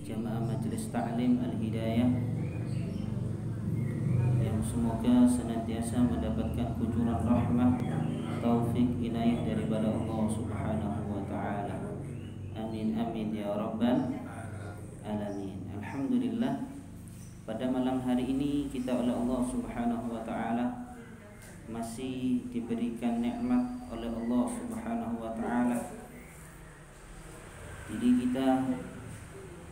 Jamaah Majelis Ta'lim Al-Hidayah yang semoga senantiasa mendapatkan kucuran rahmah, taufik, inayah daripada Allah Subhanahu wa Ta'ala. Amin amin ya rabbal alamin. Alhamdulillah, pada malam hari ini kita oleh Allah Subhanahu wa Ta'ala masih diberikan nikmat oleh Allah Subhanahu wa Ta'ala. Jadi kita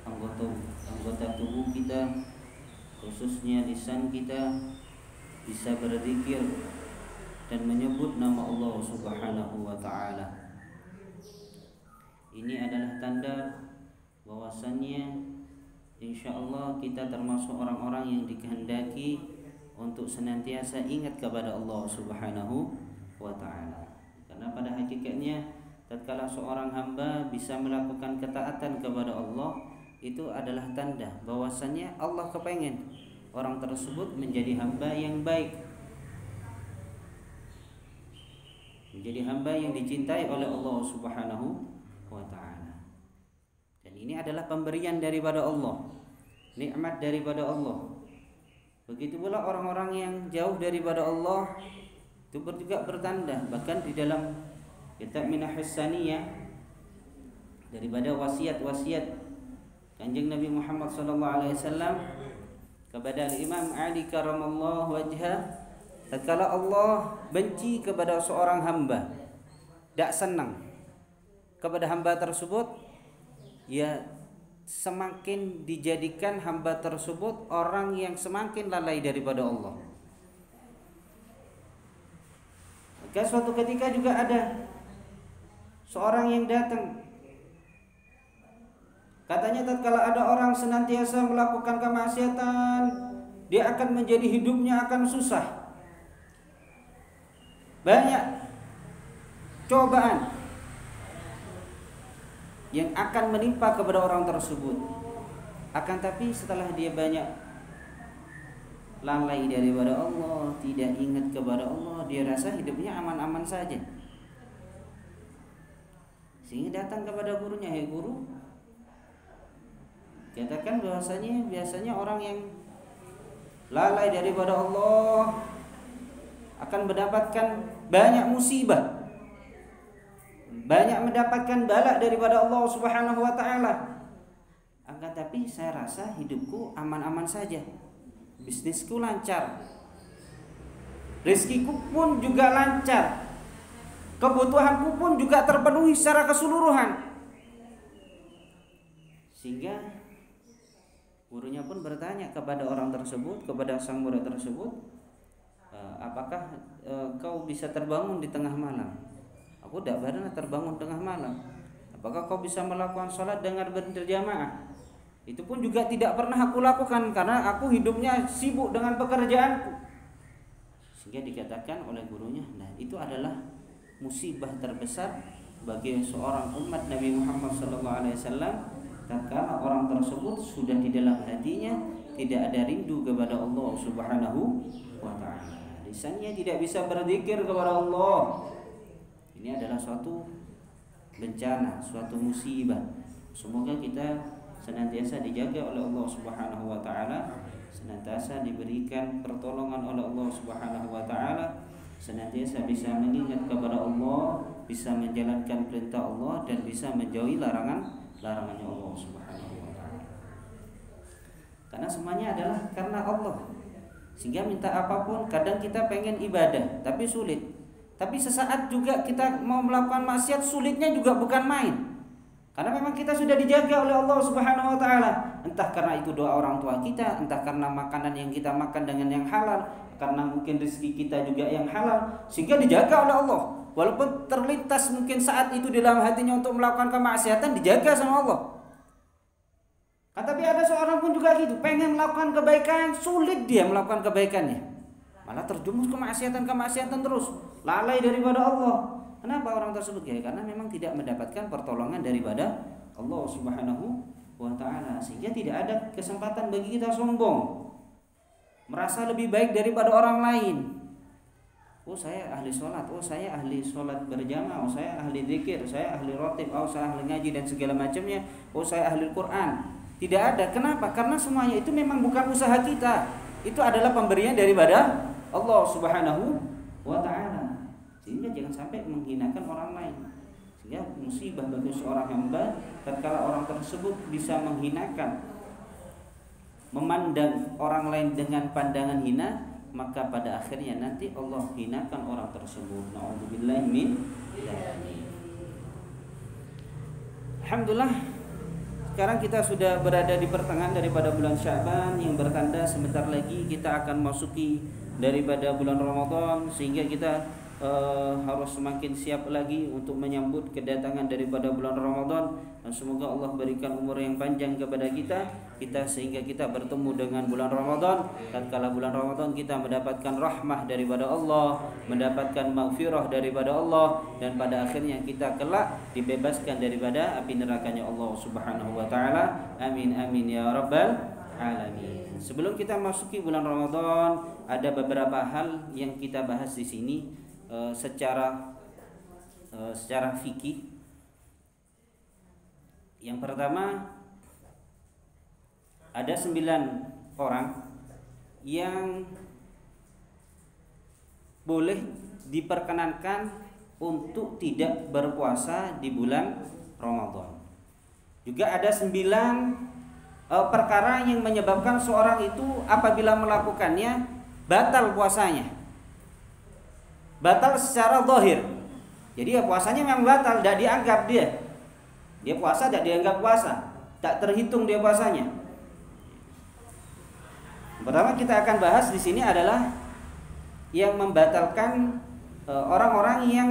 anggota tubuh kita, khususnya lisan kita, bisa berzikir dan menyebut nama Allah Subhanahu wa Ta'ala. Ini adalah tanda bahwasannya insyaallah kita termasuk orang-orang yang dikehendaki untuk senantiasa ingat kepada Allah Subhanahu wa Ta'ala. Karena pada hakikatnya tatkala seorang hamba bisa melakukan ketaatan kepada Allah, itu adalah tanda bahwasannya Allah kepengen orang tersebut menjadi hamba yang baik, menjadi hamba yang dicintai oleh Allah Subhanahu wa Ta'ala. Dan ini adalah pemberian daripada Allah, nikmat daripada Allah. Begitu pula orang-orang yang jauh daripada Allah itu juga bertanda. Bahkan di dalam kitab Minahus Saniyah daripada wasiat-wasiat Kanjeng Nabi Muhammad SAW kepada Imam Ali karamallahu wajhah, tatkala Allah benci kepada seorang hamba, tidak senang kepada hamba tersebut, ya semakin dijadikan hamba tersebut orang yang semakin lalai daripada Allah. Maka suatu ketika juga ada seorang yang datang, katanya tatkala ada orang senantiasa melakukan kemaksiatan, dia akan menjadi hidupnya akan susah. Banyak cobaan yang akan menimpa kepada orang tersebut. Akan tapi setelah dia banyak lalai daripada Allah, tidak ingat kepada Allah, dia rasa hidupnya aman-aman saja. Sehingga datang kepada gurunya, "Hei guru, katakan bahwasanya biasanya orang yang lalai daripada Allah akan mendapatkan banyak musibah, banyak mendapatkan bala daripada Allah Subhanahu wa Ta'ala. Akan tapi saya rasa hidupku aman-aman saja, bisnisku lancar, rezekiku pun juga lancar, kebutuhanku pun juga terpenuhi secara keseluruhan." Sehingga gurunya pun bertanya kepada orang tersebut, kepada sang murid tersebut, "Apakah kau bisa terbangun di tengah malam?" "Aku tidak pernah terbangun tengah malam." "Apakah kau bisa melakukan sholat dengan berjamaah?" "Itu pun juga tidak pernah aku lakukan karena aku hidupnya sibuk dengan pekerjaanku." Sehingga dikatakan oleh gurunya, nah itu adalah musibah terbesar bagi seorang umat Nabi Muhammad SAW. Tatkala orang tersebut sudah di dalam hatinya tidak ada rindu kepada Allah Subhanahu wa Ta'ala, lisannya tidak bisa berzikir kepada Allah. Ini adalah suatu bencana, suatu musibah. Semoga kita senantiasa dijaga oleh Allah Subhanahu wa Ta'ala, senantiasa diberikan pertolongan oleh Allah Subhanahu wa Ta'ala, senantiasa bisa mengingat kepada Allah, bisa menjalankan perintah Allah, dan bisa menjauhi larangannya Allah Subhanahu wa Ta'ala. Karena semuanya adalah karena Allah. Sehingga minta apapun, kadang kita pengen ibadah tapi sulit. Tapi sesaat juga kita mau melakukan maksiat, sulitnya juga bukan main. Karena memang kita sudah dijaga oleh Allah Subhanahu wa Ta'ala. Entah karena itu doa orang tua kita, entah karena makanan yang kita makan dengan yang halal, karena mungkin rezeki kita juga yang halal, sehingga dijaga oleh Allah. Walaupun terlintas mungkin saat itu di dalam hatinya untuk melakukan kemaksiatan, dijaga sama Allah. Tapi ada seorang pun juga gitu, pengen melakukan kebaikan, sulit dia melakukan kebaikannya, malah terjumus kemaksiatan terus, lalai daripada Allah. Kenapa orang tersebut? Ya karena memang tidak mendapatkan pertolongan daripada Allah Subhanahu wa Ta'ala. Sehingga tidak ada kesempatan bagi kita sombong, merasa lebih baik daripada orang lain. Oh saya ahli sholat, oh saya ahli sholat berjamaah, oh saya ahli zikir, saya ahli rotib, oh saya ahli ngaji dan segala macamnya, oh saya ahli Quran. Tidak ada. Kenapa? Karena semuanya itu memang bukan usaha kita. Itu adalah pemberian daripada Allah Subhanahu wa taala. Sehingga jangan sampai menghinakan orang lain. Sehingga musibah bagi seorang hamba tatkala orang tersebut bisa menghinakan, memandang orang lain dengan pandangan hina, maka pada akhirnya nanti Allah hinakan orang tersebut. Nauzubillahi min dzalik. Alhamdulillah, sekarang kita sudah berada di pertengahan daripada bulan Sya'ban, yang bertanda sebentar lagi kita akan masuki daripada bulan Ramadan, sehingga kita harus semakin siap lagi untuk menyambut kedatangan daripada bulan Ramadan. Dan semoga Allah berikan umur yang panjang kepada kita sehingga kita bertemu dengan bulan Ramadan. Tatkala bulan Ramadan kita mendapatkan rahmah daripada Allah, mendapatkan maghfirah daripada Allah, dan pada akhirnya kita kelak dibebaskan daripada api nerakanya Allah Subhanahu wa taala. Amin amin ya rabbal alamin. Sebelum kita masuki bulan Ramadan, ada beberapa hal yang kita bahas di sini secara fikih. Yang pertama, ada 9 orang yang boleh diperkenankan untuk tidak berpuasa di bulan Ramadan. Juga ada 9 perkara yang menyebabkan seorang itu apabila melakukannya batal puasanya. Batal secara zahir. Jadi ya puasanya memang batal, tidak dianggap dia puasa, tidak dianggap puasa, tak terhitung dia puasanya. Pertama kita akan bahas di sini adalah yang membatalkan orang-orang yang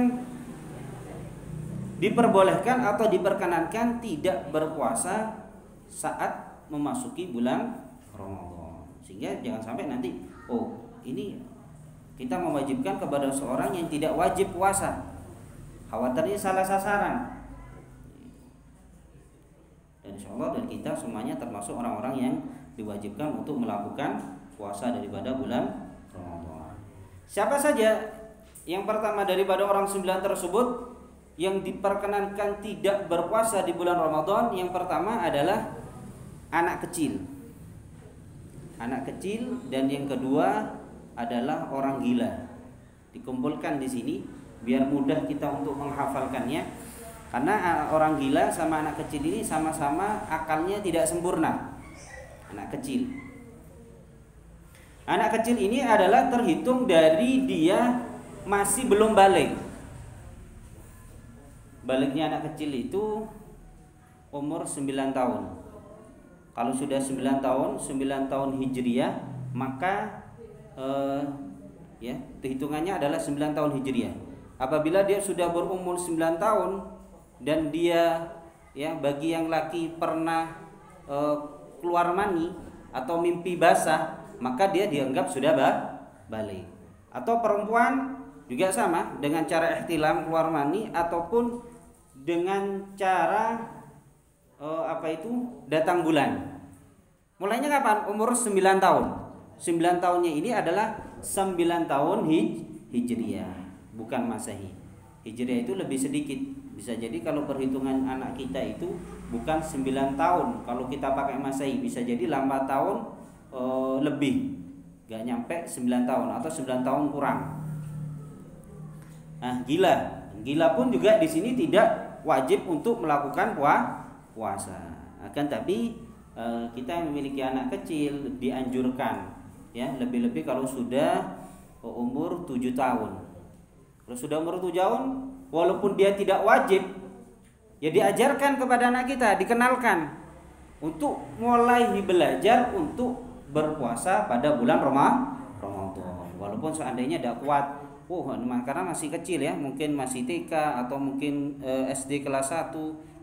diperbolehkan atau diperkenankan tidak berpuasa saat memasuki bulan Ramadan. Sehingga jangan sampai nanti ini kita mewajibkan kepada seorang yang tidak wajib puasa. Khawatirnya salah sasaran. Dan insyaallah dan kita semuanya termasuk orang-orang yang diwajibkan untuk melakukan puasa daripada bulan Ramadan. Siapa saja yang pertama daripada orang 9 tersebut yang diperkenankan tidak berpuasa di bulan Ramadan? Yang pertama adalah anak kecil. Anak kecil, dan yang kedua adalah orang gila. Dikumpulkan di sini biar mudah kita untuk menghafalkannya. Karena orang gila sama anak kecil ini sama-sama akalnya tidak sempurna. Anak kecil. Anak kecil ini adalah terhitung dari dia masih belum balik. Baliknya anak kecil itu umur 9 tahun. Kalau sudah 9 tahun Hijriah, maka hitungannya adalah 9 tahun Hijriah. Apabila dia sudah berumur 9 tahun dan dia bagi yang laki pernah keluar mani atau mimpi basah, maka dia dianggap sudah balik. Atau perempuan juga sama, dengan cara ihtilam keluar mani ataupun dengan cara datang bulan. Mulainya kapan? Umur 9 tahun. 9 tahunnya ini adalah 9 tahun Hijriah, bukan Masehi. Hijriah itu lebih sedikit. Bisa jadi kalau perhitungan anak kita itu bukan 9 tahun. Kalau kita pakai Masehi bisa jadi 8 tahun lebih. Gak nyampe 9 tahun atau 9 tahun kurang. Nah, gila pun juga di sini tidak wajib untuk melakukan puasa. Akan tapi kita yang memiliki anak kecil dianjurkan, lebih-lebih kalau sudah umur 7 tahun. Kalau sudah umur 7 tahun, walaupun dia tidak wajib, diajarkan kepada anak kita, dikenalkan untuk mulai belajar untuk berpuasa pada bulan Ramadan. Walaupun seandainya tidak kuat, karena masih kecil mungkin masih TK atau mungkin SD kelas 1,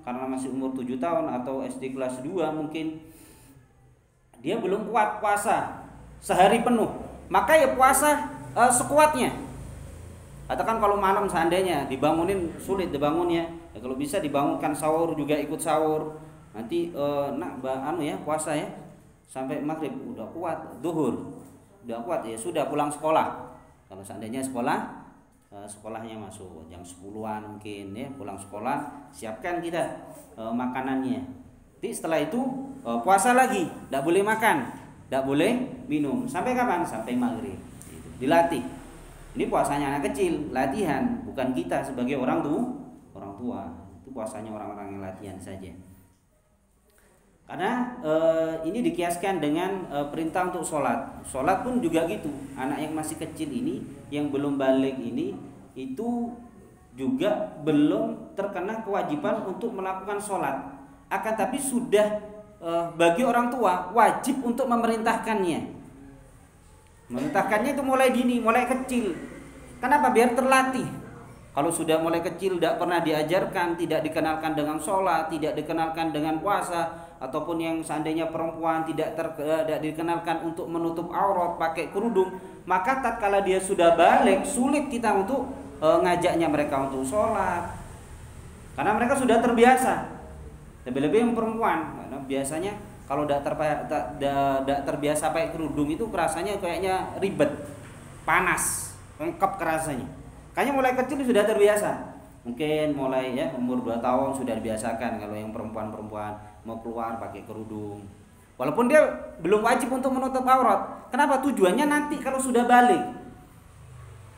karena masih umur 7 tahun, atau SD kelas 2 mungkin dia belum kuat puasa sehari penuh, maka puasa sekuatnya. Katakan kalau malam seandainya dibangunin sulit dibangunnya, kalau bisa dibangunkan sahur juga ikut sahur. Nanti puasa sampai maghrib udah kuat, zuhur udah kuat, sudah pulang sekolah. Kalau seandainya sekolahnya masuk jam 10-an mungkin pulang sekolah, siapkan kita makanannya. Nanti setelah itu puasa lagi, tidak boleh makan, tidak boleh minum. Sampai kapan? Sampai maghrib. Dilatih. Ini puasanya anak kecil, latihan, bukan kita sebagai orang tua. Itu puasanya orang-orang yang latihan saja. Karena ini dikiaskan dengan perintah untuk sholat. Sholat pun juga gitu. Anak yang masih kecil ini, yang belum balik ini, itu juga belum terkena kewajiban untuk melakukan sholat. Akan tapi sudah bagi orang tua wajib untuk memerintahkannya. Memerintahkannya itu mulai dini, mulai kecil. Kenapa? Biar terlatih. Kalau sudah mulai kecil tidak pernah diajarkan, tidak dikenalkan dengan sholat, tidak dikenalkan dengan puasa, ataupun yang seandainya perempuan tidak dikenalkan untuk menutup aurat pakai kerudung, maka tatkala dia sudah balik sulit kita untuk ngajaknya mereka untuk sholat, karena mereka sudah terbiasa. Lebih-lebih yang perempuan, karena biasanya kalau tidak terbiasa pakai kerudung itu rasanya kayaknya ribet, panas, lengkap kerasanya. Kayaknya mulai kecil sudah terbiasa. Mungkin mulai ya umur 2 tahun sudah dibiasakan kalau yang perempuan-perempuan mau keluar pakai kerudung. Walaupun dia belum wajib untuk menutup aurat. Kenapa? Tujuannya nanti kalau sudah balik.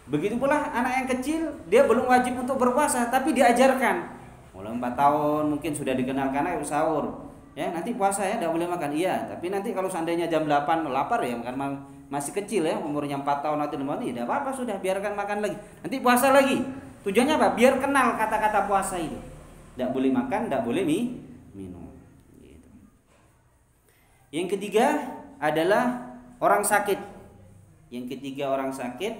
Begitu pula anak yang kecil, dia belum wajib untuk berpuasa, tapi diajarkan. Mulai 4 tahun mungkin sudah dikenalkan ayo sahur. Ya, nanti puasa ya, tidak boleh makan. Iya, tapi nanti kalau seandainya jam 8 lapar ya, karena masih kecil ya, umurnya 4 tahun atau 5 tahun, tidak apa-apa sudah, biarkan makan lagi. Nanti puasa lagi. Tujuannya apa? Biar kenal kata-kata puasa itu. Tidak boleh makan, tidak boleh minum. Gitu. Yang ketiga adalah orang sakit. Yang ketiga orang sakit.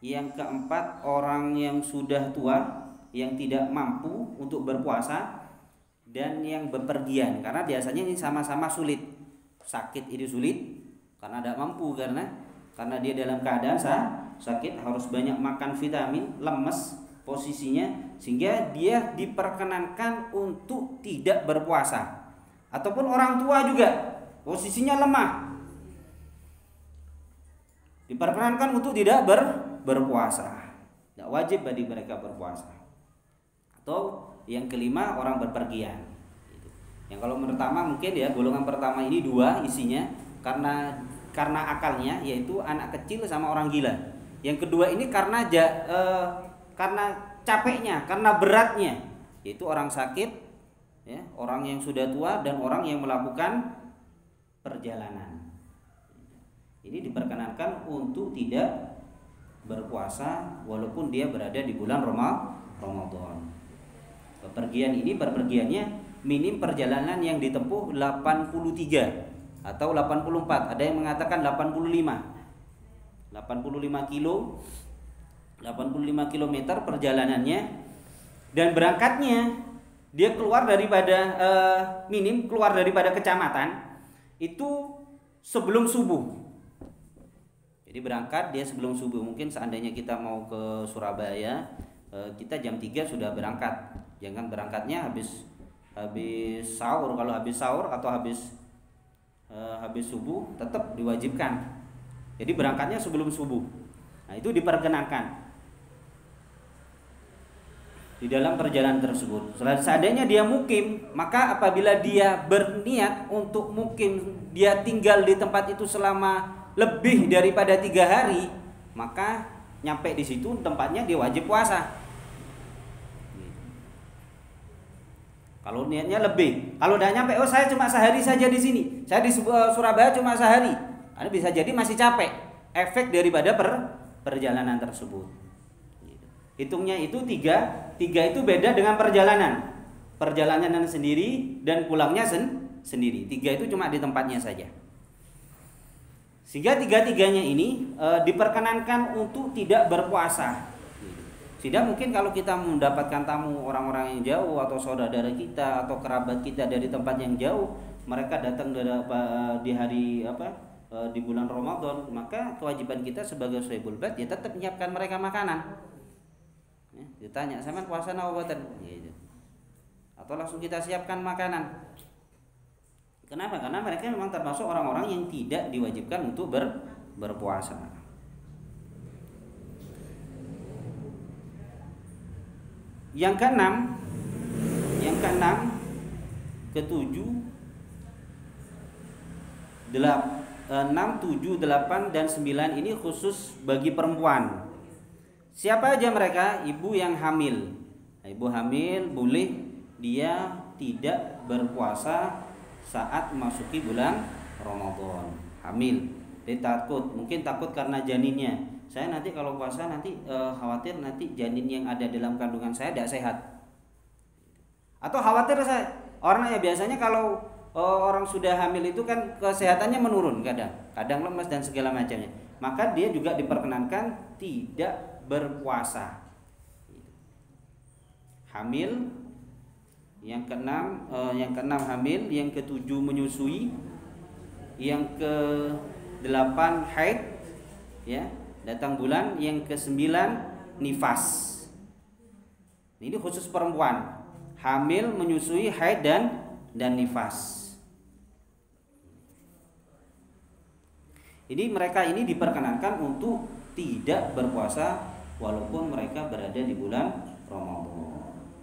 Yang keempat orang yang sudah tua, yang tidak mampu untuk berpuasa, dan yang bepergian. Karena biasanya ini sama-sama sulit. Sakit ini sulit karena tidak mampu, karena dia dalam keadaan sakit, harus banyak makan vitamin, lemes posisinya, sehingga dia diperkenankan untuk tidak berpuasa. Ataupun orang tua juga posisinya lemah, diperkenankan untuk tidak berpuasa. Tidak wajib bagi mereka berpuasa. Atau yang kelima orang berpergian. Yang kalau pertama mungkin ya, golongan pertama ini 2 isinya karena akalnya, yaitu anak kecil sama orang gila. Yang kedua ini karena capeknya, karena beratnya, yaitu orang sakit, ya, orang yang sudah tua, dan orang yang melakukan perjalanan. Ini diperkenankan untuk tidak berpuasa walaupun dia berada di bulan Ramadan. Perpergiannya minim perjalanan yang ditempuh 83 atau 84, ada yang mengatakan 85 kilometer perjalanannya, dan berangkatnya dia keluar daripada keluar daripada kecamatan itu sebelum subuh. Jadi berangkat dia sebelum subuh. Mungkin seandainya kita mau ke Surabaya, kita jam 3 sudah berangkat. Jangan berangkatnya habis sahur. Kalau habis sahur atau habis subuh tetap diwajibkan. Jadi berangkatnya sebelum subuh. Nah, itu diperkenankan di dalam perjalanan tersebut. Seandainya dia mukim, maka apabila dia berniat untuk mukim, dia tinggal di tempat itu selama lebih daripada 3 hari, maka nyampe di situ tempatnya dia wajib puasa. Kalau niatnya lebih, kalau udah nyampe, oh saya cuma sehari saja di sini, saya di Surabaya cuma sehari, karena bisa jadi masih capek, efek daripada perjalanan tersebut. Hitungnya itu 3 itu beda dengan perjalanan sendiri dan pulangnya sendiri. 3 itu cuma di tempatnya saja. Sehingga 3-tiganya ini diperkenankan untuk tidak berpuasa. Sehingga mungkin kalau kita mendapatkan tamu orang-orang yang jauh atau saudara kita atau kerabat kita dari tempat yang jauh, mereka datang di hari di bulan Ramadan, maka kewajiban kita sebagai sahibul bait ya tetap menyiapkan mereka makanan. Ya, ditanya, "Sampean puasa napa mboten?" Gitu. Atau langsung kita siapkan makanan. Kenapa? Karena mereka memang termasuk orang-orang yang tidak diwajibkan untuk berpuasa. Yang keenam, ketujuh 6, 7, 8, dan 9 ini khusus bagi perempuan. Siapa aja mereka? Ibu yang hamil. Nah, ibu hamil boleh dia tidak berpuasa saat memasuki bulan Ramadan. Hamil. Dia mungkin takut karena janinnya. Saya nanti kalau puasa nanti khawatir nanti janin yang ada dalam kandungan saya tidak sehat. Atau khawatir saya orang ya biasanya kalau orang sudah hamil itu kan kesehatannya menurun kadang lemas dan segala macamnya. Maka dia juga diperkenankan tidak berpuasa. Hamil, yang keenam hamil, yang ketujuh menyusui, yang ke-8 haid, ya, datang bulan, yang ke-9 nifas. Ini khusus perempuan. Hamil, menyusui, haid dan nifas. Ini mereka ini diperkenankan untuk tidak berpuasa walaupun mereka berada di bulan Ramadan.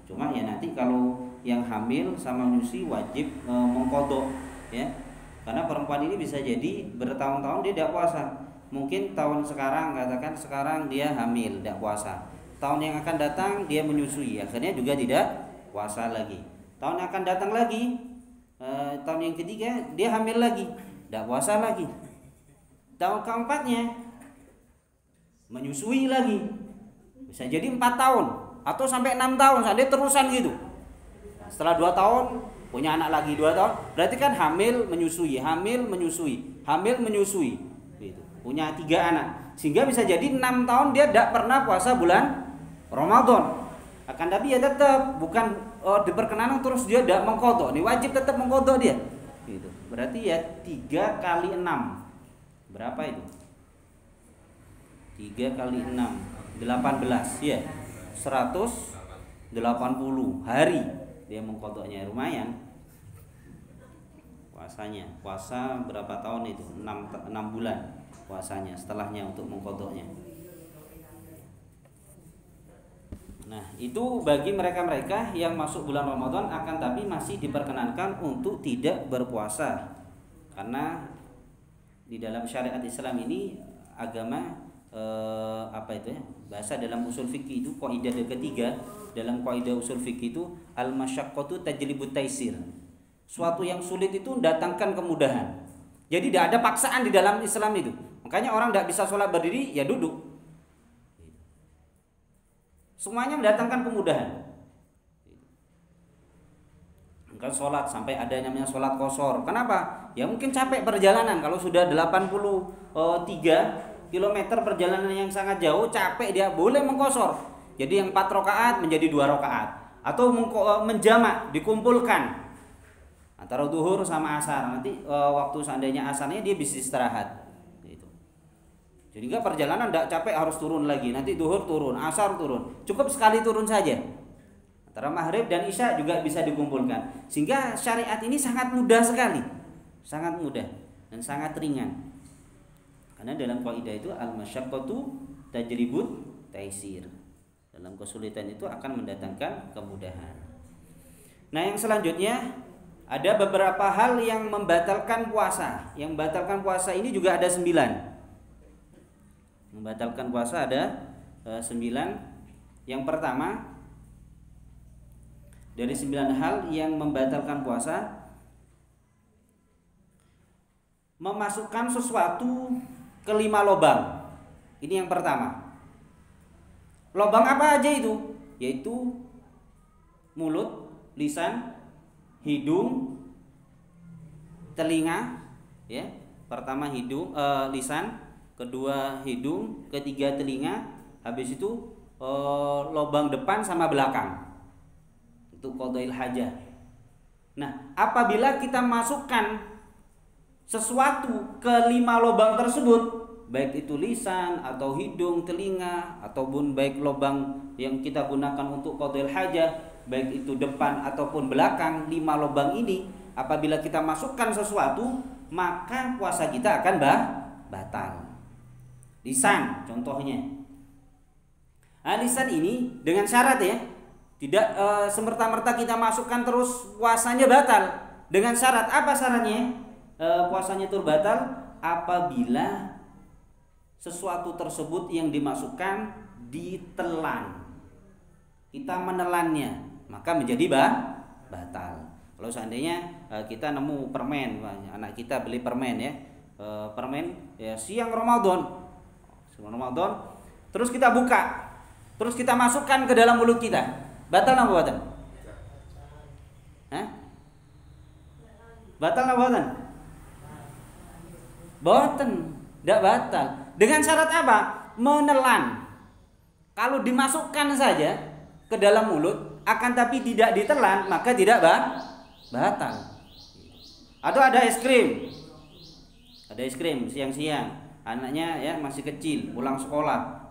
Cuma ya nanti kalau yang hamil sama menyusui wajib mengqadha, ya. Karena perempuan ini bisa jadi bertahun-tahun dia tidak puasa. Mungkin tahun sekarang, katakan sekarang dia hamil tidak puasa. Tahun yang akan datang dia menyusui, akhirnya juga tidak puasa lagi. Tahun yang akan datang lagi, tahun yang ketiga dia hamil lagi, tidak puasa lagi. Tahun keempatnya menyusui lagi, bisa jadi 4 tahun atau sampai 6 tahun, sampai terusan gitu. Nah, setelah 2 tahun punya anak lagi 2 tahun, berarti kan hamil menyusui, hamil menyusui, hamil menyusui, gitu. Punya 3 anak, sehingga bisa jadi 6 tahun dia tidak pernah puasa bulan Ramadan. Akan tapi ya tetap bukan diperkenanan terus dia tidak mengqadha, ini wajib tetap mengqadha dia. Gitu. Berarti ya 3 kali 6. Berapa itu? 3 kali 6 18 ya. 180 hari dia mengqadhanya, lumayan. Puasanya. Puasa berapa tahun itu? 6 bulan puasanya setelahnya untuk mengqadhanya. Nah, itu bagi mereka-mereka yang masuk bulan Ramadan akan tapi masih diperkenankan untuk tidak berpuasa. Karena di dalam syariat Islam ini agama bahasa dalam usul fikih itu kaidah ketiga dalam kaidah usul fikih itu al-masyaqqatu tajlibut taisir. Suatu yang sulit itu mendatangkan kemudahan. Jadi tidak ada paksaan di dalam Islam itu. Makanya orang tidak bisa sholat berdiri ya duduk. Semuanya mendatangkan kemudahan. Kan sholat sampai ada namanya sholat qashar. Kenapa? Ya mungkin capek perjalanan. Kalau sudah 83 km perjalanan yang sangat jauh, capek dia boleh mengqashar. Jadi yang 4 rakaat menjadi 2 rakaat. Atau menjamak, dikumpulkan antara duhur sama asar. Nanti waktu seandainya asarnya dia bisa istirahat. Gitu. Jadi enggak perjalanan enggak capek harus turun lagi. Nanti duhur turun, asar turun. Cukup sekali turun saja. Antara maghrib dan isya juga bisa dikumpulkan. Sehingga syariat ini sangat mudah sekali. Sangat mudah dan sangat ringan. Karena dalam kaidah itu al-masyaqqatu tajlibut taisir. Dalam kesulitan itu akan mendatangkan kemudahan. Nah, yang selanjutnya ada beberapa hal yang membatalkan puasa. Yang membatalkan puasa ini juga ada 9. Membatalkan puasa ada 9. Yang pertama, dari 9 hal yang membatalkan puasa, memasukkan sesuatu ke 5 lubang. Ini yang pertama. Lubang apa aja itu? Yaitu mulut, lisan, hidung, telinga, ya. Pertama hidung, lisan, kedua hidung, ketiga telinga, habis itu lubang depan sama belakang. Itu qadhail hajah. Nah, apabila kita masukkan sesuatu ke 5 lubang tersebut, baik itu lisan atau hidung, telinga, ataupun baik lubang yang kita gunakan untuk qadhail hajah, baik itu depan ataupun belakang, 5 lubang ini, apabila kita masukkan sesuatu, maka puasa kita akan batal. Lisan contohnya. Nah, lisan ini dengan syarat ya, tidak semerta-merta kita masukkan terus puasanya batal. Dengan syarat apa syaratnya? puasanya itu batal apabila sesuatu tersebut yang dimasukkan ditelan. Kita menelannya, maka menjadi batal. Kalau seandainya kita nemu permen, anak kita beli permen ya, permen ya siang Ramadan, terus kita buka, terus kita masukkan ke dalam mulut kita, batal apa batal? Hah? Batal apa batal? Boten, tidak batal. Dengan syarat apa? Menelan. Kalau dimasukkan saja ke dalam mulut, akan tapi tidak ditelan, maka tidak batal. Atau ada es krim. Ada es krim siang-siang, anaknya ya masih kecil, pulang sekolah,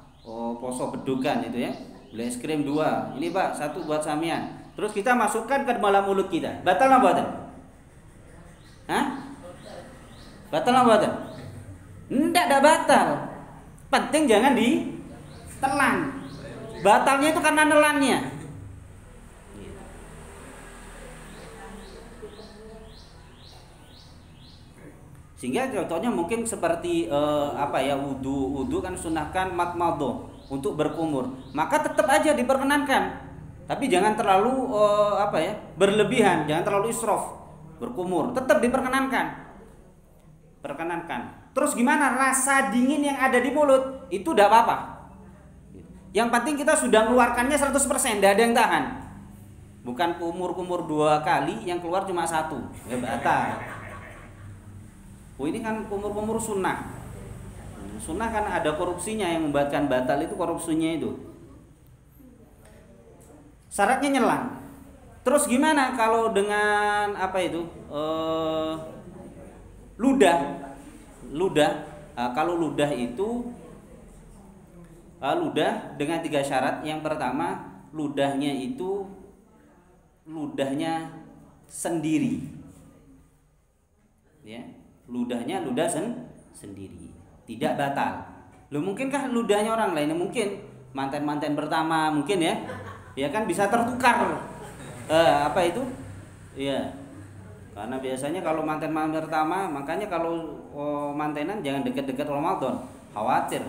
poso bedogan itu ya, beli es krim 2. Ini Pak, 1 buat samian. Terus kita masukkan ke dalam mulut kita. Batal apa batal? Hah? Batal apa batal? Tidak batal. Penting jangan ditelan. Batalnya itu karena nelannya. Sehingga contohnya mungkin seperti wudu kan sunahkan matmadho untuk berkumur. Maka tetap aja diperkenankan. Tapi jangan terlalu berlebihan, jangan terlalu israf berkumur. Tetap diperkenankan. Terus gimana rasa dingin yang ada di mulut? Itu tidak apa-apa. Yang penting kita sudah mengeluarkannya 100%, tidak ada yang tahan. Bukan kumur-kumur 2 kali yang keluar cuma 1. Ya batal. Ini kan kumur-kumur sunnah. Sunnah kan ada korupsinya, yang membuatkan batal itu korupsinya itu. Syaratnya nyelang. Terus gimana kalau dengan ludah? Kalau ludah itu ludah dengan 3 syarat. Yang pertama, ludahnya sendiri. Ya, ludahnya sendiri. Tidak batal. Mungkinkah ludahnya orang lain? Mungkin manten pertama mungkin ya. Ya kan bisa tertukar. Iya. Karena biasanya kalau manten pertama, makanya kalau mantenan jangan dekat-dekat Ramadan, khawatir.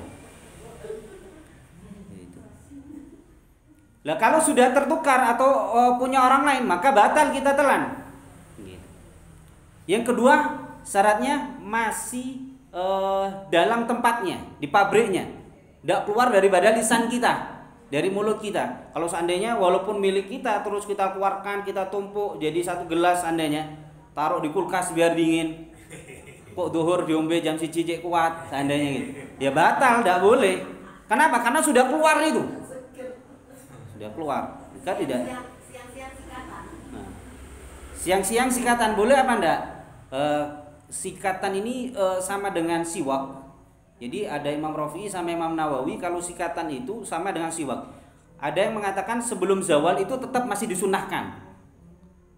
Gitu. Lah kalau sudah tertukar atau punya orang lain, maka batal kita telan. Gitu. Yang kedua, syaratnya masih dalam tempatnya, di pabriknya, tidak keluar daripada lisan kita, dari mulut kita. Kalau seandainya walaupun milik kita, terus kita keluarkan, kita tumpuk jadi 1 gelas, seandainya taruh di kulkas biar dingin, kok duhur diombe jam 1 cek kuat, seandainya gitu, ya batal, tidak boleh. Kenapa? Karena sudah keluar itu, sudah keluar. Kita tidak. Siang-siang sikatan boleh apa enggak? Sikatan ini sama dengan siwak. Jadi ada Imam Rafi'i sama Imam Nawawi, kalau sikatan itu sama dengan siwak. Ada yang mengatakan sebelum zawal itu tetap masih disunahkan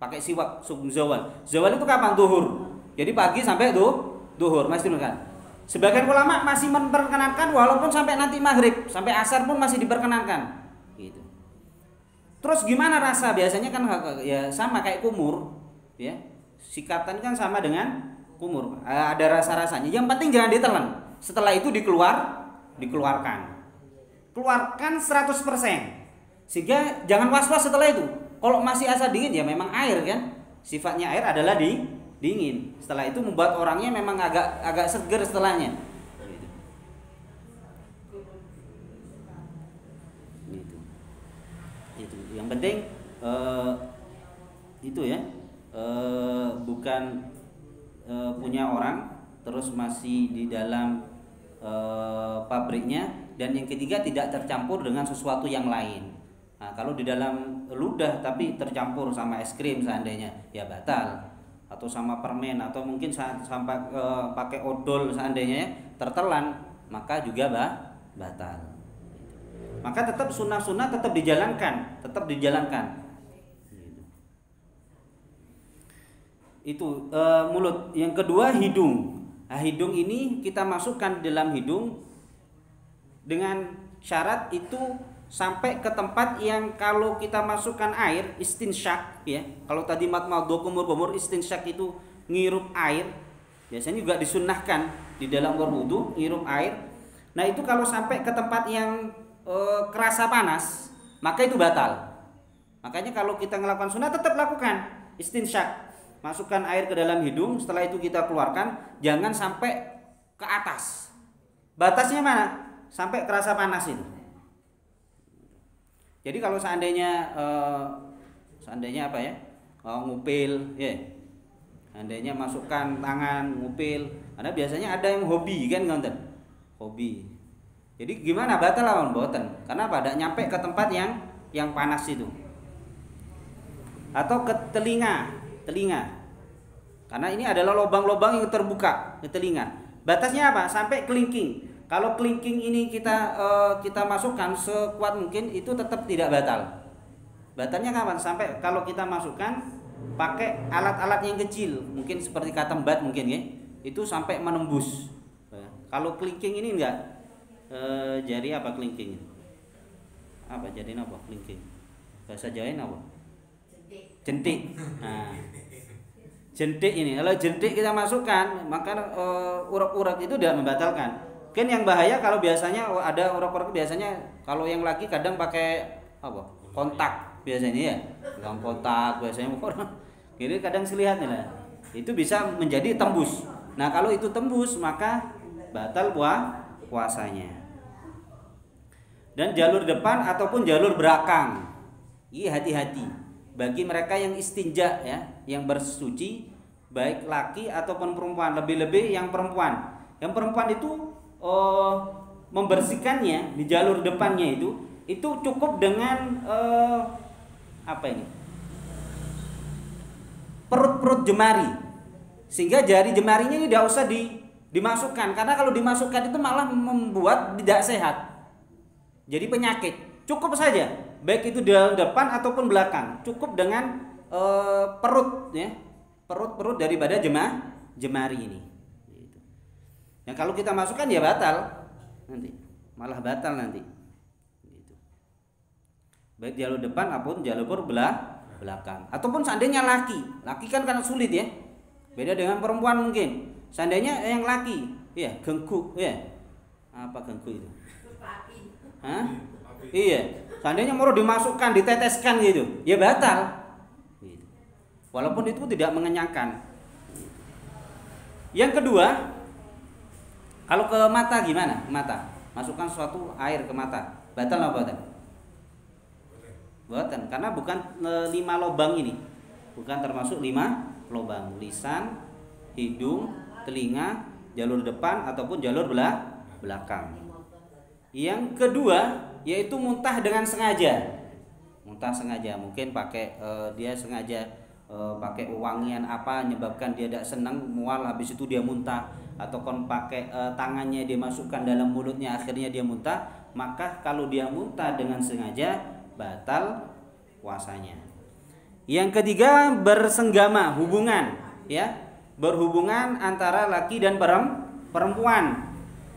pakai siwak sebelum zawal. Zawal itu kapan? Duhur. Jadi pagi sampai duhur masih disunahkan. Sebagian ulama masih memperkenankan walaupun sampai nanti maghrib, sampai asar pun masih diperkenankan. Gitu. Terus gimana rasa? Biasanya kan ya sama kayak kumur, ya. Sikatan kan sama dengan kumur. Ada rasa-rasanya. Yang penting jangan ditelan. Setelah itu dikeluarkan. Keluarkan 100%. Sehingga jangan was-was setelah itu. Kalau masih asa dingin ya memang air kan. Sifatnya air adalah dingin. Setelah itu membuat orangnya memang agak seger setelahnya. Itu. Yang penting itu ya. Bukan punya orang terus masih di dalam pabriknya, dan yang ketiga tidak tercampur dengan sesuatu yang lain. Nah, kalau di dalam ludah tapi tercampur sama es krim seandainya ya batal, atau sama permen, atau mungkin sampai pakai odol seandainya tertelan, maka juga batal. Maka tetap sunnah-sunnah tetap dijalankan. Itu mulut. Yang kedua hidung. Nah, hidung ini kita masukkan di dalam hidung dengan syarat itu sampai ke tempat yang kalau kita masukkan air istinsyak ya. Kalau tadi matmadho kumur-kumur, istinsyak itu ngirup air, Biasanya juga disunnahkan di dalam berwudu ngirup air. Nah itu kalau sampai ke tempat yang kerasa panas, maka itu batal. Makanya kalau kita melakukan sunnah tetap lakukan istinsyak. Masukkan air ke dalam hidung, setelah itu kita keluarkan, jangan sampai ke atas. Batasnya mana? Sampai kerasa panas itu. Jadi kalau seandainya apa ya? Ngupil, ya. Seandainya masukkan tangan ngupil, karena biasanya ada yang hobi kan ngonten. Hobi. Jadi gimana batal lawan boten? Karena pada nyampe ke tempat yang panas itu. Atau ke telinga. Karena ini adalah lubang-lubang yang terbuka di telinga. Batasnya apa? Sampai kelingking. Kalau kelingking ini kita masukkan sekuat mungkin, itu tetap tidak batal. Batalnya kapan? Sampai kalau kita masukkan pakai alat-alat yang kecil, mungkin seperti katembat mungkin ya. Itu sampai menembus. Kalau kelingking ini enggak. Jari apa kelingking? Apa jadi apa kelingking? Bahasa Jawa apa? Jentik. Nah, jentik ini, kalau jentik kita masukkan, maka urat-urat itu tidak membatalkan. Kan yang bahaya kalau biasanya ada urat-urat, biasanya kalau yang laki kadang pakai apa? Kontak biasanya ya, pegang kontak biasanya orang. Jadi kadang lihat nih lah, itu bisa menjadi tembus. Nah kalau itu tembus maka batal puasanya. Dan jalur depan ataupun jalur belakang, ini hati-hati. Bagi mereka yang istinja ya, yang bersuci baik laki ataupun perempuan, lebih-lebih yang perempuan. Yang perempuan itu membersihkannya di jalur depannya itu cukup dengan apa ini? Perut jemari. Sehingga jari jemarinya ini tidak usah dimasukkan, karena kalau dimasukkan itu malah membuat tidak sehat. Jadi penyakit. Cukup saja, baik itu di depan ataupun belakang, cukup dengan perut ya, perut daripada jemari ini. Yang kalau kita masukkan ya batal nanti, malah batal nanti. Baik jalur depan ataupun jalur belakang, ataupun seandainya laki kan karena sulit ya, beda dengan perempuan mungkin. Seandainya yang laki, ya gengku ya, apa gengku itu? Hah? Iya, seandainya mau dimasukkan, diteteskan gitu, ya batal. Walaupun itu tidak mengenyangkan. Yang kedua, kalau ke mata gimana? Mata, masukkan suatu air ke mata, batal apa batal? Batal, karena bukan 5 lubang ini, bukan termasuk 5 lubang. Lisan, hidung, telinga, jalur depan ataupun jalur belakang. Yang kedua, yaitu muntah dengan sengaja. Muntah sengaja, mungkin pakai dia sengaja pakai wangian apa, menyebabkan dia tidak senang, mual, habis itu dia muntah, ataupun pakai tangannya dia masukkan dalam mulutnya, akhirnya dia muntah. Maka kalau dia muntah dengan sengaja, batal puasanya. Yang ketiga, bersenggama, hubungan ya, berhubungan antara laki dan perempuan.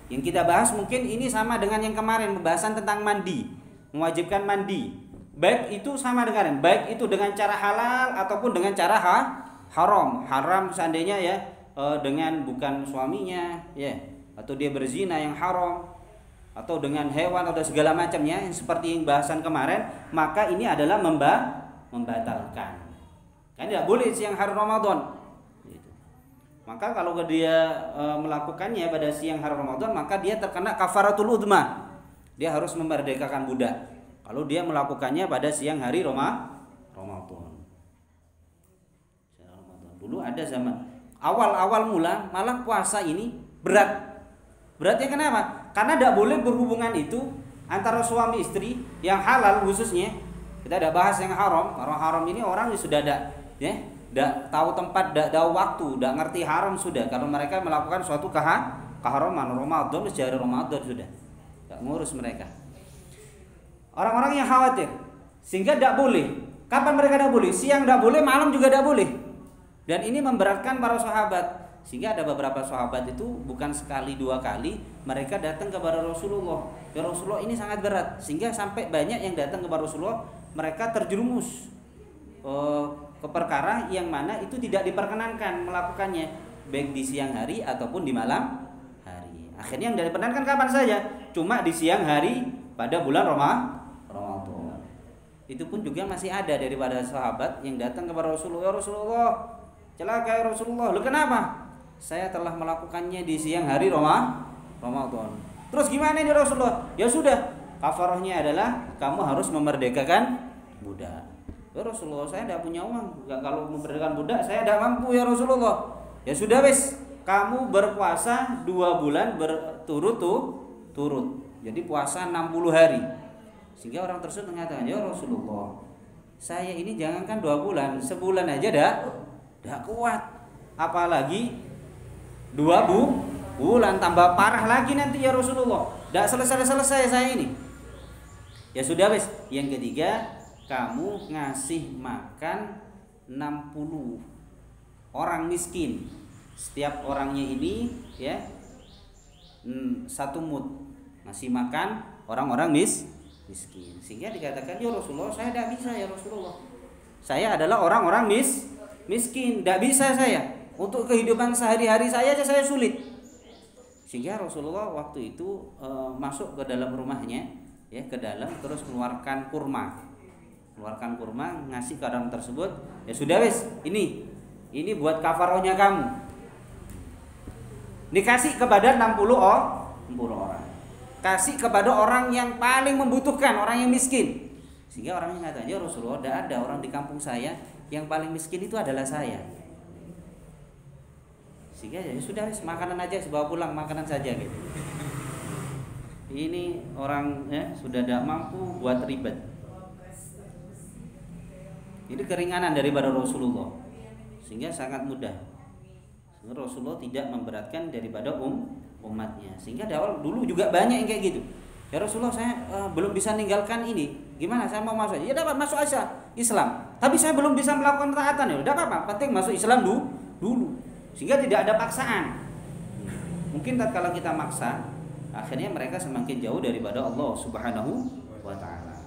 Yang kita bahas mungkin ini sama dengan yang kemarin, pembahasan tentang mandi, mewajibkan mandi. Baik itu sama dengan, baik itu dengan cara halal ataupun dengan cara haram. Haram seandainya ya dengan bukan suaminya ya, atau dia berzina yang haram, atau dengan hewan atau segala macamnya seperti yang bahasan kemarin, maka ini adalah membatalkan. Kan tidak boleh siang hari Ramadan. Maka kalau dia melakukannya pada siang hari Ramadan, maka dia terkena kafaratul udma. Dia harus memerdekakan budak. Kalau dia melakukannya pada siang hari Ramadan. Dulu ada zaman awal mula malah puasa ini berat. Beratnya kenapa? Karena tidak boleh berhubungan itu antara suami istri yang halal khususnya. Kita ada bahas yang haram. Kalau haram ini orang sudah ada ya, tidak tahu tempat, tidak tahu waktu, tidak ngerti haram sudah. Kalau mereka melakukan suatu keharaman Ramadan, sejari Ramadan sudah, tidak ngurus mereka. Orang-orang yang khawatir, sehingga tidak boleh. Kapan mereka tidak boleh? Siang tidak boleh, malam juga tidak boleh. Dan ini memberatkan para sahabat. Sehingga ada beberapa sahabat itu bukan sekali 2 kali mereka datang kepada Rasulullah. Ya Rasulullah, ini sangat berat. Sehingga sampai banyak yang datang kepada Rasulullah, mereka terjerumus ke perkara yang mana itu tidak diperkenankan melakukannya. baik di siang hari ataupun di malam hari. Akhirnya yang diperkenankan kapan saja, cuma di siang hari pada bulan Ramadan. Itu pun juga masih ada daripada sahabat yang datang kepada Rasulullah, ya Rasulullah, celaka ya Rasulullah. Lu kenapa? Saya telah melakukannya di siang hari Ramadan. Terus gimana ini Rasulullah? Ya sudah, kafarahnya adalah kamu harus memerdekakan budak. Ya Rasulullah, saya tidak punya uang. Kalau memerdekakan budak saya tidak mampu ya Rasulullah. Ya sudah wes, kamu berpuasa 2 bulan berturut-turut. Jadi puasa 60 hari. Sehingga orang tersebut mengatakan, ya Rasulullah, saya ini jangankan 2 bulan, sebulan aja dah kuat. Apalagi 2 bulan, tambah parah lagi nanti ya Rasulullah. Tidak selesai saya ini. Ya sudah wes. Yang ketiga, kamu ngasih makan 60 orang miskin. Setiap orangnya ini ya 1 mud, ngasih makan orang-orang miskin. Sehingga dikatakan, ya Rasulullah, saya tidak bisa ya Rasulullah. Saya adalah orang-orang miskin, tidak bisa saya. Untuk kehidupan sehari-hari saya aja saya sulit. Sehingga Rasulullah waktu itu masuk ke dalam rumahnya, ya ke dalam, terus keluarkan kurma, ngasih ke orang tersebut. Ya sudah wes, ini buat kafarohnya kamu. Dikasih kepada 60 orang. Kasih kepada orang yang paling membutuhkan, orang yang miskin. Sehingga orangnya mengatakan, ya Rasulullah, tidak ada orang di kampung saya yang paling miskin itu adalah saya. Sehingga ya sudah, makanan aja, bawa pulang makanan saja gitu. Ini orang ya sudah tidak mampu buat ribet. Ini keringanan daripada Rasulullah, sehingga sangat mudah. Sehingga Rasulullah tidak memberatkan daripada umatnya. Sehingga di awal dulu juga banyak yang kayak gitu. Ya Rasulullah, saya belum bisa ninggalkan ini. Gimana? Saya mau masuk. Ya dapat masuk aja Islam. Tapi saya belum bisa melakukan taatan. Ya udah apa-apa, penting masuk Islam dulu. Sehingga tidak ada paksaan. Mungkin tatkala kita maksa, akhirnya mereka semakin jauh daripada Allah Subhanahu wa taala.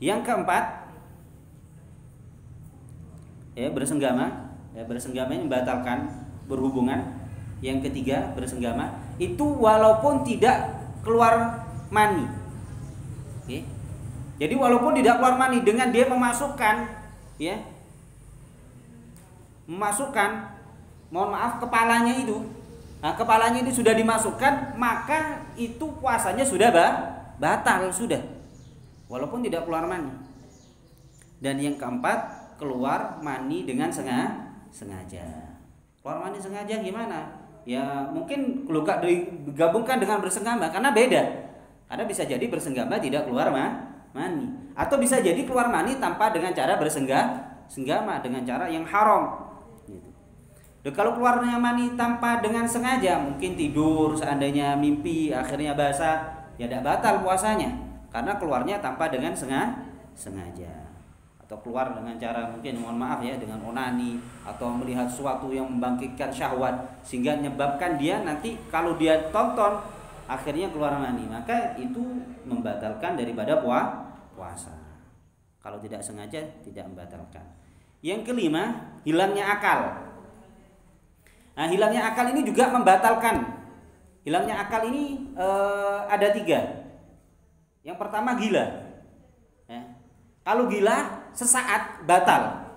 Yang keempat, ya bersenggama ini membatalkan berhubungan. Yang ketiga, bersenggama itu walaupun tidak keluar mani. Oke. Jadi walaupun tidak keluar mani, dengan dia memasukkan mohon maaf kepalanya itu. Nah, kepalanya itu sudah dimasukkan, maka itu puasanya sudah batal sudah. Walaupun tidak keluar mani. Dan yang keempat, keluar mani dengan sengaja. Keluar mani sengaja gimana? Ya mungkin kalau digabungkan dengan bersenggama, karena beda. Karena bisa jadi bersenggama tidak keluar mani, atau bisa jadi keluar mani tanpa dengan cara bersenggama, dengan cara yang haram. Dan kalau keluarnya mani tanpa dengan sengaja, mungkin tidur, seandainya mimpi akhirnya basah, ya tidak batal puasanya, karena keluarnya tanpa dengan sengaja. Atau keluar dengan cara mungkin mohon maaf ya dengan onani, atau melihat sesuatu yang membangkitkan syahwat sehingga menyebabkan dia nanti kalau dia tonton akhirnya keluar mani, maka itu membatalkan daripada puasa. Kalau tidak sengaja tidak membatalkan. Yang kelima, hilangnya akal. Nah, hilangnya akal ini juga membatalkan. Hilangnya akal ini ada 3. Yang pertama gila. Ya. Kalau gila sesaat batal.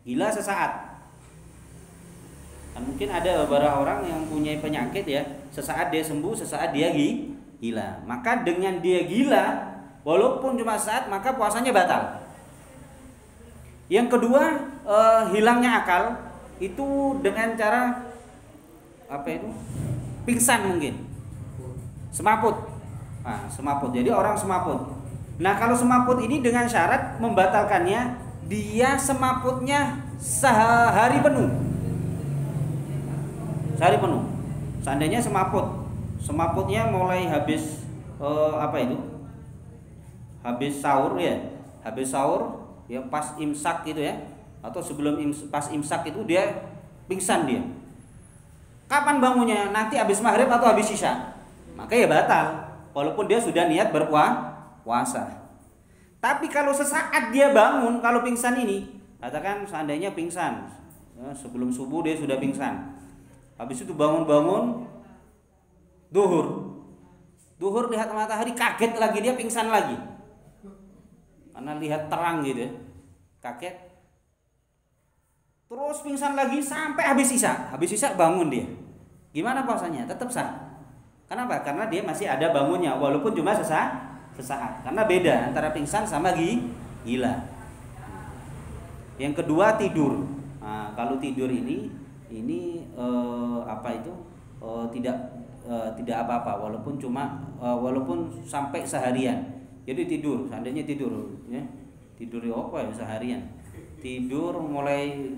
Gila sesaat. Nah, mungkin ada beberapa orang yang punya penyakit ya, sesaat dia sembuh, sesaat dia gila. Maka dengan dia gila, walaupun cuma saat, maka puasanya batal. Yang kedua, hilangnya akal itu dengan cara apa itu? Pingsan mungkin. Semaput. Nah, semaput. Jadi orang semaput. Nah, kalau semaput ini dengan syarat membatalkannya, dia semaputnya sehari penuh. Sehari penuh. Seandainya semaputnya mulai habis habis sahur ya. Habis sahur ya pas imsak gitu ya. Atau sebelum pas imsak itu dia pingsan dia. Kapan bangunnya? Nanti habis maghrib atau habis isya. Maka ya batal. Walaupun dia sudah niat berpuasa. Tapi kalau sesaat dia bangun, kalau pingsan ini, katakan seandainya pingsan, sebelum subuh dia sudah pingsan. Habis itu bangun-bangun, duhur lihat matahari, kaget lagi, dia pingsan lagi. Karena lihat terang gitu ya, kaget. Terus pingsan lagi sampai habis isya bangun dia. Gimana puasanya? Tetap sah. Kenapa? Karena dia masih ada bangunnya, walaupun cuma sesaat. Karena beda antara pingsan sama gila. Yang kedua tidur. Nah, kalau tidur ini tidak apa-apa, walaupun sampai seharian. Jadi tidur, seandainya tidur ya. Tidur apa ya seharian. Tidur mulai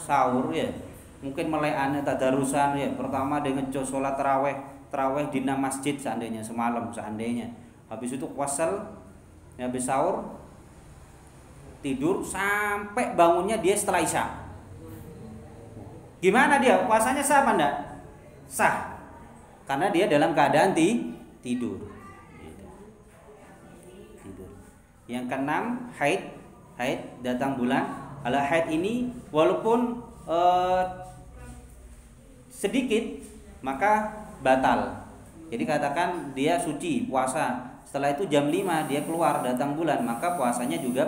sahur ya. Mungkin mulai aneh tadarusan ya. Pertama dengan sholat taraweh di masjid seandainya semalam seandainya. Habis itu wasal, habis sahur, tidur sampai bangunnya dia setelah isya. Gimana dia? Puasanya sah apa enggak? Sah. Karena dia dalam keadaan tidur. Tidur. Yang keenam, haid datang bulan. Kalau haid ini walaupun sedikit maka batal. Jadi katakan dia suci puasa, setelah itu jam 5 dia keluar datang bulan, maka puasanya juga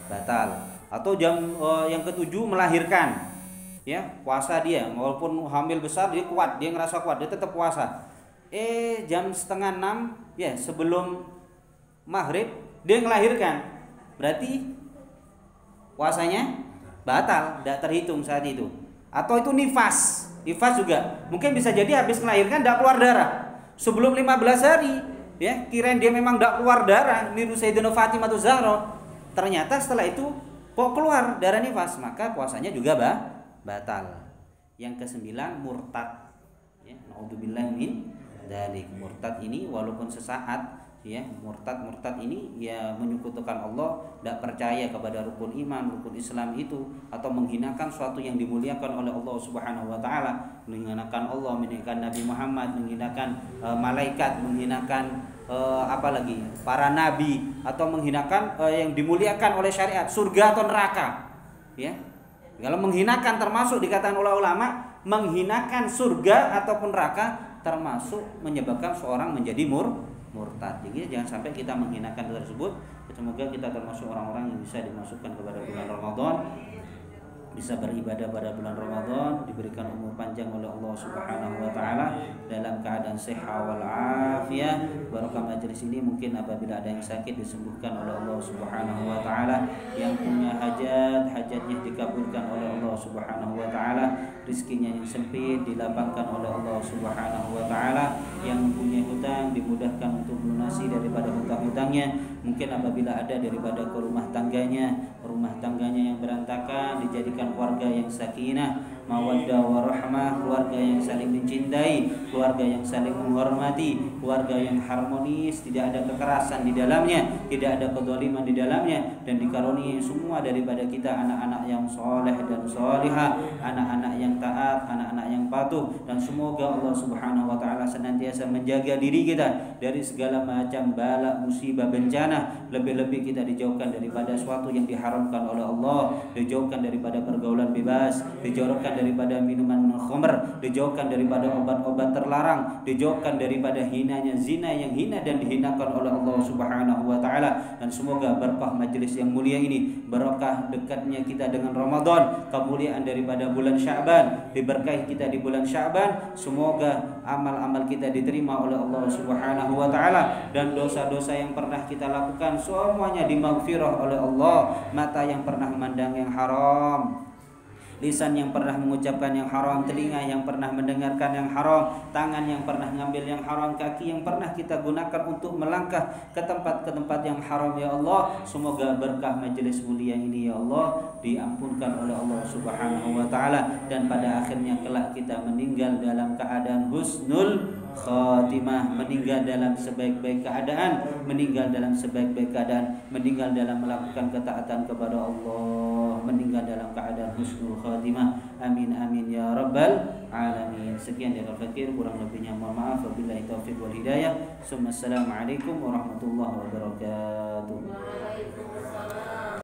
batal. Atau jam yang ketujuh melahirkan, ya puasa dia walaupun hamil besar dia kuat, dia ngerasa kuat, dia tetap puasa. Jam setengah 6 ya sebelum maghrib dia melahirkan, berarti puasanya batal, tidak terhitung saat itu. Atau itu nifas juga mungkin bisa jadi habis melahirkan tidak keluar darah sebelum 15 hari. Ya, kirain dia memang tidak keluar darah, niru Sayyidina Fatimah Zahra. Ternyata setelah itu kok keluar darah nifas, maka puasanya juga batal. Yang kesembilan, murtad. Ya, naudzubillah min dzalik. Murtad ini walaupun sesaat, ya, murtad ini ya menyekutukan Allah, tidak percaya kepada rukun iman, rukun Islam itu, atau menghinakan suatu yang dimuliakan oleh Allah Subhanahu wa taala, menghinakan Allah, menghinakan Nabi Muhammad, menghinakan malaikat, menghinakan apalagi para nabi, atau menghinakan yang dimuliakan oleh syariat, surga atau neraka. Ya. Kalau menghinakan termasuk dikatakan oleh ulama, menghinakan surga ataupun neraka termasuk menyebabkan seorang menjadi murtad. Jadi jangan sampai kita menghinakan tersebut. Semoga kita termasuk orang-orang yang bisa dimasukkan kepada bulan Ramadan, bisa beribadah pada bulan Ramadan, diberikan umur panjang oleh Allah Subhanahu wa taala dalam keadaan sehat wal afiyah. Barokah majelis ini, mungkin apabila ada yang sakit disembuhkan oleh Allah Subhanahu wa taala, yang punya hajatnya dikabulkan oleh Allah Subhanahu wa taala, rezekinya yang sempit dilapangkan oleh Allah Subhanahu wa taala, yang punya hutang dimudahkan untuk melunasi daripada hutang-hutangnya. Mungkin apabila ada daripada rumah tangganya yang berantakan, dijadikan keluarga yang sakinah, mawaddah warahmah, keluarga yang saling mencintai, keluarga yang saling menghormati, keluarga yang harmonis, tidak ada kekerasan di dalamnya, tidak ada kezaliman di dalamnya, dan dikaruniai semua daripada kita anak-anak yang soleh dan solihah, anak-anak yang taat, anak-anak yang patuh. Dan semoga Allah Subhanahu wa taala senantiasa menjaga diri kita dari segala macam bala, musibah, bencana. Lebih-lebih kita dijauhkan daripada sesuatu yang diharamkan oleh Allah, dijauhkan daripada pergaulan bebas, dijauhkan daripada minuman khamr, dijauhkan daripada obat-obat terlarang, dijauhkan daripada hinanya zina yang hina dan dihinakan oleh Allah Subhanahu wa taala. Dan semoga berkah majelis yang mulia ini, berkah dekatnya kita dengan Ramadan, kemuliaan daripada bulan Sya'ban, diberkahi kita di bulan Sya'ban. Semoga amal-amal kita diterima oleh Allah Subhanahu wa taala, dan dosa-dosa yang pernah kita lakukan semuanya dimaghfirah oleh Allah. Mata yang pernah memandang yang haram, lisan yang pernah mengucapkan yang haram, telinga yang pernah mendengarkan yang haram, tangan yang pernah ngambil yang haram, kaki yang pernah kita gunakan untuk melangkah ke tempat-tempat yang haram. Ya Allah, semoga berkah majelis mulia ini ya Allah diampunkan oleh Allah Subhanahu wa taala, dan pada akhirnya kelak kita meninggal dalam keadaan husnul khatimah, meninggal dalam sebaik-baik keadaan, meninggal dalam sebaik-baik keadaan, meninggal dalam melakukan ketaatan kepada Allah, meninggal dalam keadaan husnul khatimah. Amin amin ya rabbal alamin. Sekian dari Al-Fakir, kurang lebihnya mohon maaf. Wabillahi taufiq wal hidayah. Assalamualaikum warahmatullahi wabarakatuh.